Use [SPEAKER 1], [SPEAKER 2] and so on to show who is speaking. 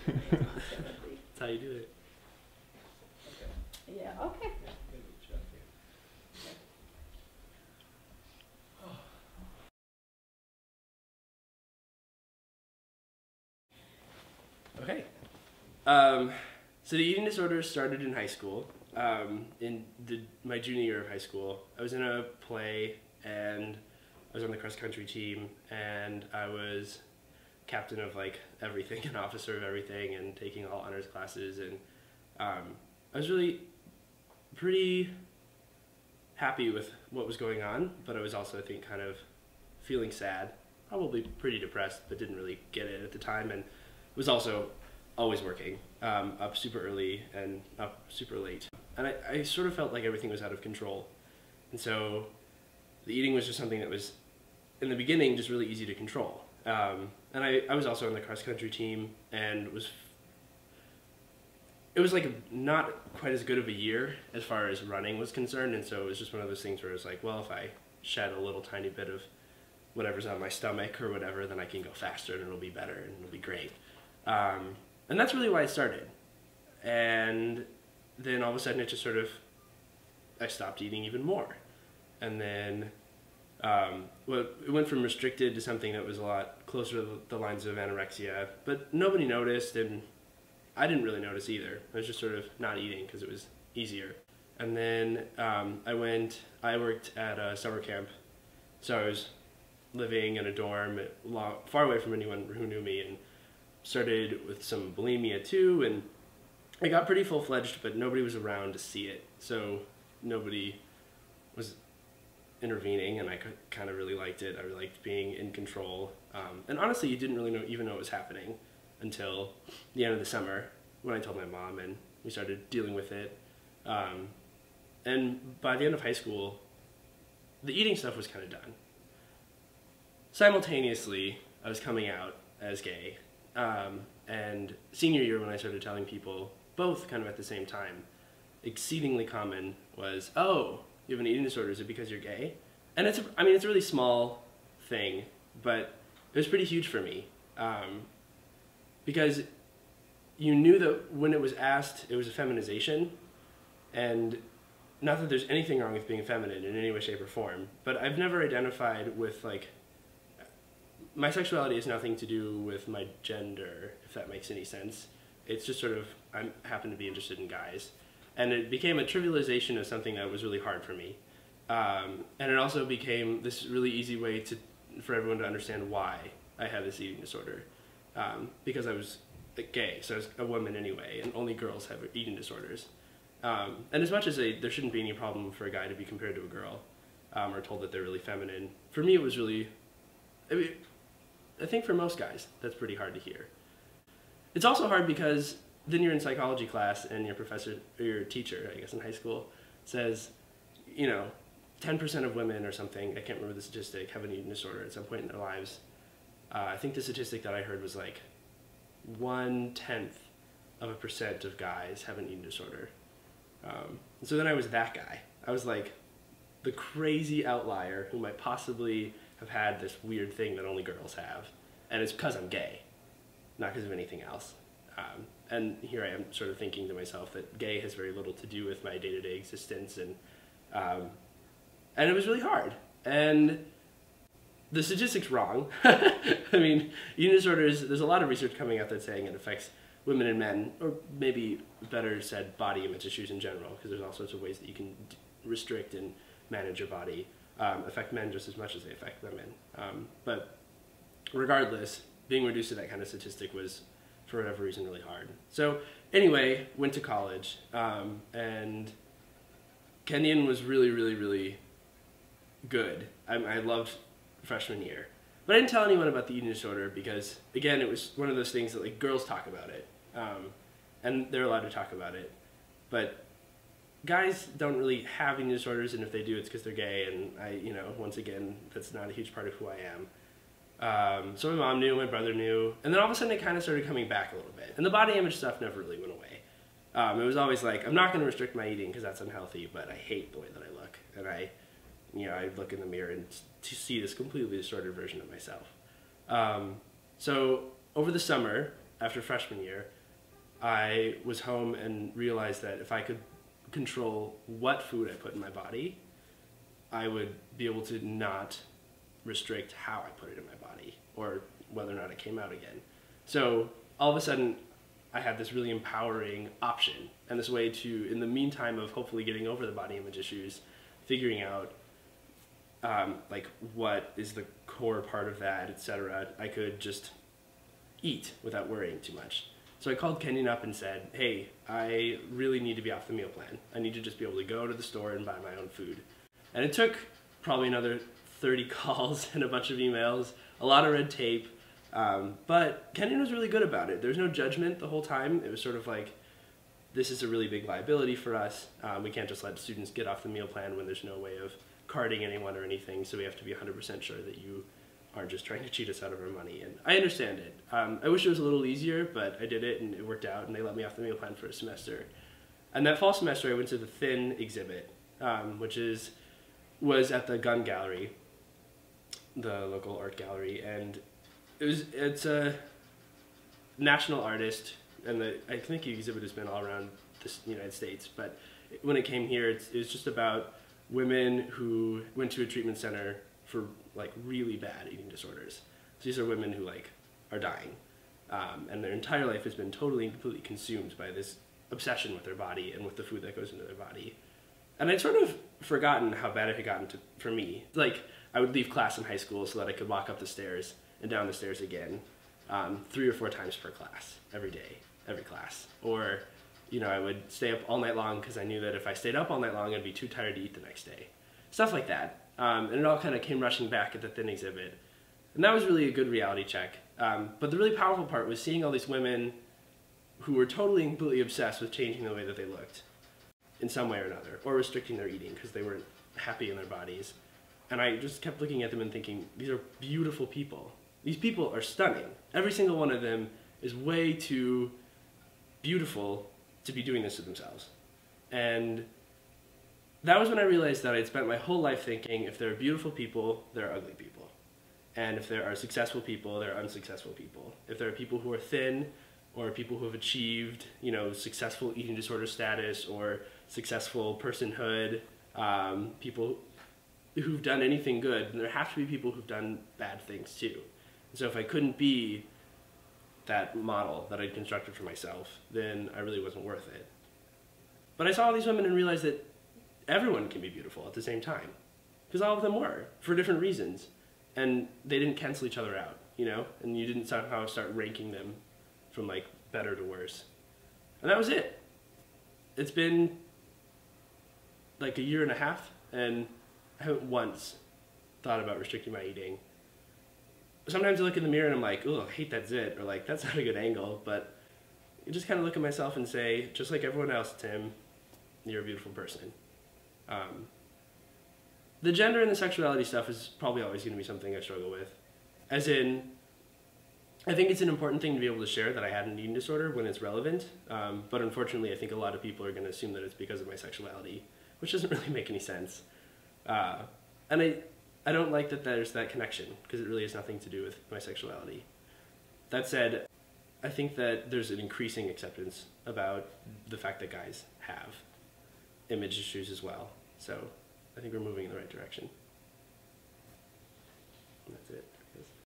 [SPEAKER 1] That's how you do it.
[SPEAKER 2] Yeah, okay.
[SPEAKER 1] Okay. So the eating disorder started in high school. In my junior year of high school, I was in a play and I was on the cross country team, and I was captain of like everything, an officer of everything, and taking all honors classes. And I was really pretty happy with what was going on, but I was also, I think, kind of feeling sad, probably pretty depressed, but didn't really get it at the time, and was also always working, up super early and up super late. And I sort of felt like everything was out of control. And so the eating was just something that was, in the beginning, just really easy to control. And I was also on the cross-country team, and it was like not quite as good of a year as far as running was concerned, and so it was just one of those things where it was like, well, if I shed a little tiny bit of whatever's on my stomach or whatever, then I can go faster and it'll be better and it'll be great. And that's really why it started. And then all of a sudden it just sort of, I stopped eating even more. And then well, it went from restricted to something that was a lot closer to the lines of anorexia, but nobody noticed, and I didn't really notice either. I was just sort of not eating because it was easier. And then I worked at a summer camp, so I was living in a dorm far away from anyone who knew me, and started with some bulimia too, and I got pretty full-fledged, but nobody was around to see it, so nobody was intervening, and I kind of really liked it. I really liked being in control, and honestly, you didn't really even know it was happening until the end of the summer when I told my mom, and we started dealing with it. And by the end of high school, the eating stuff was kind of done. Simultaneously, I was coming out as gay, and senior year when I started telling people, both kind of at the same time, exceedingly common was, oh, you have an eating disorder, is it because you're gay? And it's a really small thing, but it was pretty huge for me, because you knew that when it was asked, it was a feminization, and not that there's anything wrong with being feminine in any way, shape, or form, but I've never identified with, like, my sexuality has nothing to do with my gender, if that makes any sense. It's just sort of, I happen to be interested in guys. And it became a trivialization of something that was really hard for me. And it also became this really easy way for everyone to understand why I had this eating disorder. Because I was gay, so I was a woman anyway, and only girls have eating disorders. And as much as there shouldn't be any problem for a guy to be compared to a girl, or told that they're really feminine, for me it was really, I think for most guys, that's pretty hard to hear. It's also hard because then you're in psychology class and your professor, or your teacher, I guess in high school, says, 10% of women or something, I can't remember the statistic, have an eating disorder at some point in their lives. I think the statistic that I heard was like 0.1% of guys have an eating disorder. So then I was that guy. I was like the crazy outlier who might possibly have had this weird thing that only girls have. And it's because I'm gay, not because of anything else. And here I am sort of thinking to myself that gay has very little to do with my day-to-day existence, and it was really hard. And the statistic's wrong. I mean, eating disorders, there's a lot of research coming out that's saying it affects women and men, or maybe better said, body image issues in general, because there's all sorts of ways that you can restrict and manage your body, affect men just as much as they affect women. But regardless, being reduced to that kind of statistic was, for whatever reason, really hard. So anyway, went to college, and Kenyon was really, really, really good. I loved freshman year. But I didn't tell anyone about the eating disorder because, again, it was one of those things that, like, girls talk about it, and they're allowed to talk about it. But guys don't really have eating disorders, and if they do, it's because they're gay, and once again, that's not a huge part of who I am. So my mom knew, my brother knew, and then all of a sudden it kind of started coming back a little bit. And the body image stuff never really went away. It was always like, I'm not going to restrict my eating because that's unhealthy, but I hate the way that I look. And I look in the mirror and to see this completely distorted version of myself. So over the summer, after freshman year, I was home and realized that if I could control what food I put in my body, I would be able to not restrict how I put it in my body or whether or not it came out again. So all of a sudden, I had this really empowering option and this way to, in the meantime of hopefully getting over the body image issues, figuring out like what is the core part of that, etc. I could just eat without worrying too much. So I called Kenyon up and said, hey, I really need to be off the meal plan. I need to just be able to go to the store and buy my own food. And it took probably another 30 calls and a bunch of emails, a lot of red tape, but Kenyon was really good about it. There was no judgment the whole time. It was sort of like, this is a really big liability for us. We can't just let students get off the meal plan when there's no way of carding anyone or anything, so we have to be 100% sure that you aren't just trying to cheat us out of our money. And I understand it. I wish it was a little easier, but I did it and it worked out and they let me off the meal plan for a semester. And that fall semester I went to the Thin exhibit, which was at the Gun Gallery, the local art gallery, and it's a national artist, and I think the exhibit has been all around the United States, but when it came here, it was just about women who went to a treatment center for like really bad eating disorders. So these are women who like are dying, and their entire life has been totally and completely consumed by this obsession with their body and with the food that goes into their body. And I'd sort of forgotten how bad it had gotten for me. Like, I would leave class in high school so that I could walk up the stairs and down the stairs again 3 or 4 times per class, every day, every class. Or, I would stay up all night long because I knew that if I stayed up all night long, I'd be too tired to eat the next day. Stuff like that. And it all kind of came rushing back at the Thin exhibit. And that was really a good reality check. But the really powerful part was seeing all these women who were totally and completely obsessed with changing the way that they looked in some way or another, or restricting their eating because they weren't happy in their bodies. And I just kept looking at them and thinking, these are beautiful people. These people are stunning. Every single one of them is way too beautiful to be doing this to themselves. And that was when I realized that I'd spent my whole life thinking, if there are beautiful people, there are ugly people. And if there are successful people, there are unsuccessful people. If there are people who are thin, or people who have achieved, successful eating disorder status, or successful personhood, people who've done anything good, then there have to be people who've done bad things too. And so if I couldn't be that model that I'd constructed for myself, then I really wasn't worth it. But I saw all these women and realized that everyone can be beautiful at the same time. Because all of them were, for different reasons. And they didn't cancel each other out, And you didn't somehow start ranking them from like better to worse. And that was it. It's been like 1.5 years, and I haven't once thought about restricting my eating. Sometimes I look in the mirror and I'm like, oh, I hate that zit, or like, that's not a good angle, but I just kind of look at myself and say, just like everyone else, Tim, you're a beautiful person. The gender and the sexuality stuff is probably always going to be something I struggle with. As in, I think it's an important thing to be able to share that I had an eating disorder when it's relevant, but unfortunately I think a lot of people are going to assume that it's because of my sexuality, which doesn't really make any sense. And I don't like that there's that connection, because it really has nothing to do with my sexuality. That said, I think that there's an increasing acceptance about the fact that guys have image issues as well, so I think we're moving in the right direction.